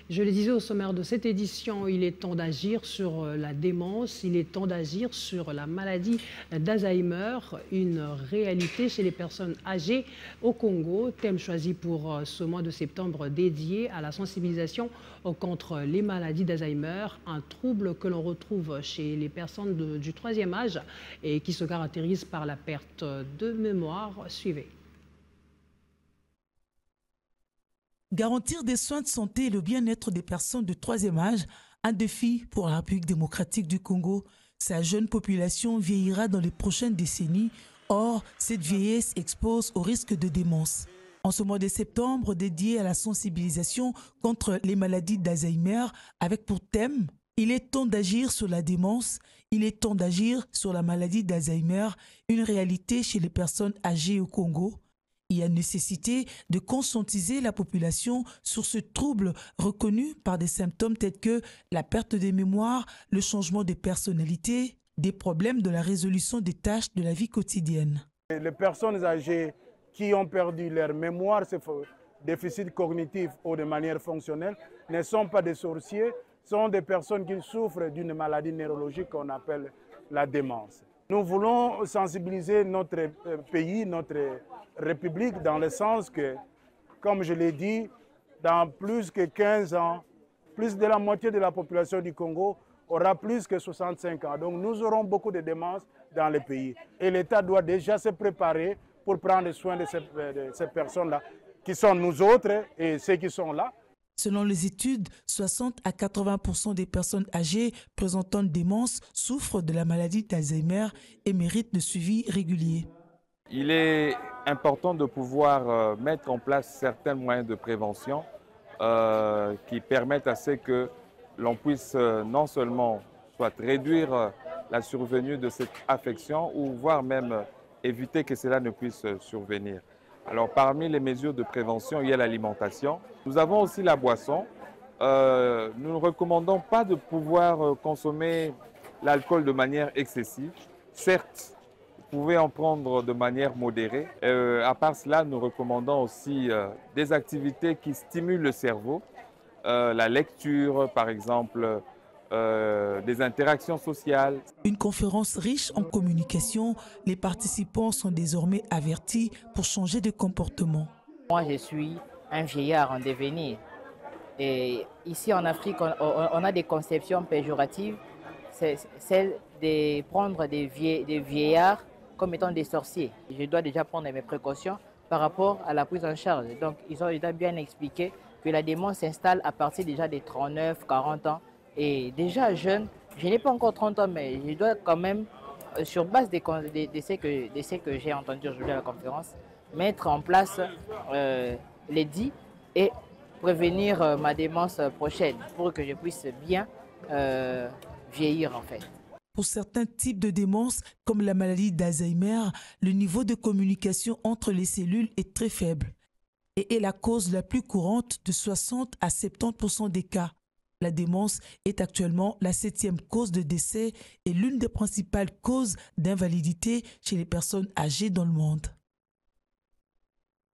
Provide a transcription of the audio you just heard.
Je le disais au sommaire de cette édition, il est temps d'agir sur la démence, il est temps d'agir sur la maladie d'Alzheimer, une réalité chez les personnes âgées au Congo. Thème choisi pour ce mois de septembre dédié à la sensibilisation contre les maladies d'Alzheimer, un trouble que l'on retrouve chez les personnes du troisième âge et qui se caractérise par la perte de mémoire. Suivez. Garantir des soins de santé et le bien-être des personnes de troisième âge, un défi pour la République démocratique du Congo. Sa jeune population vieillira dans les prochaines décennies. Or, cette vieillesse expose au risque de démence. En ce mois de septembre, dédié à la sensibilisation contre les maladies d'Alzheimer, avec pour thème « Il est temps d'agir sur la démence, il est temps d'agir sur la maladie d'Alzheimer, une réalité chez les personnes âgées au Congo ». Il y a nécessité de conscientiser la population sur ce trouble reconnu par des symptômes tels que la perte de mémoire, le changement de personnalité, des problèmes de la résolution des tâches de la vie quotidienne. Les personnes âgées qui ont perdu leur mémoire, ce déficit cognitif ou de manière fonctionnelle, ne sont pas des sorciers, sont des personnes qui souffrent d'une maladie neurologique qu'on appelle la démence. Nous voulons sensibiliser notre pays, notre République, dans le sens que, comme je l'ai dit, dans plus que 15 ans, plus de la moitié de la population du Congo aura plus que 65 ans. Donc nous aurons beaucoup de démence dans le pays. Et l'État doit déjà se préparer pour prendre soin de ces personnes-là, qui sont nous autres et ceux qui sont là. Selon les études, 60 à 80% des personnes âgées présentant une démence souffrent de la maladie d'Alzheimer et méritent de suivi régulier. Il est important de pouvoir mettre en place certains moyens de prévention qui permettent à ce que l'on puisse non seulement soit réduire la survenue de cette affection ou voire même éviter que cela ne puisse survenir. Alors parmi les mesures de prévention, il y a l'alimentation. Nous avons aussi la boisson. Nous ne recommandons pas de pouvoir consommer l'alcool de manière excessive. Certes, vous pouvez en prendre de manière modérée. À part cela, nous recommandons aussi des activités qui stimulent le cerveau. La lecture, par exemple, des interactions sociales. Une conférence riche en communication, les participants sont désormais avertis pour changer de comportement. Moi, je suis un vieillard en devenir. Et ici en Afrique, on a des conceptions péjoratives. C'est celle de prendre des vieillards comme étant des sorciers. Je dois déjà prendre mes précautions par rapport à la prise en charge. Donc, ils ont déjà bien expliqué que la démence s'installe à partir déjà des 39, 40 ans. Et déjà jeune, je n'ai pas encore 30 ans, mais je dois quand même, sur base de ce que j'ai entendu aujourd'hui à la conférence, mettre en place les dits et prévenir ma démence prochaine pour que je puisse bien vieillir en fait. Pour certains types de démence, comme la maladie d'Alzheimer, le niveau de communication entre les cellules est très faible et est la cause la plus courante de 60 à 70% des cas. La démence est actuellement la 7e cause de décès et l'une des principales causes d'invalidité chez les personnes âgées dans le monde.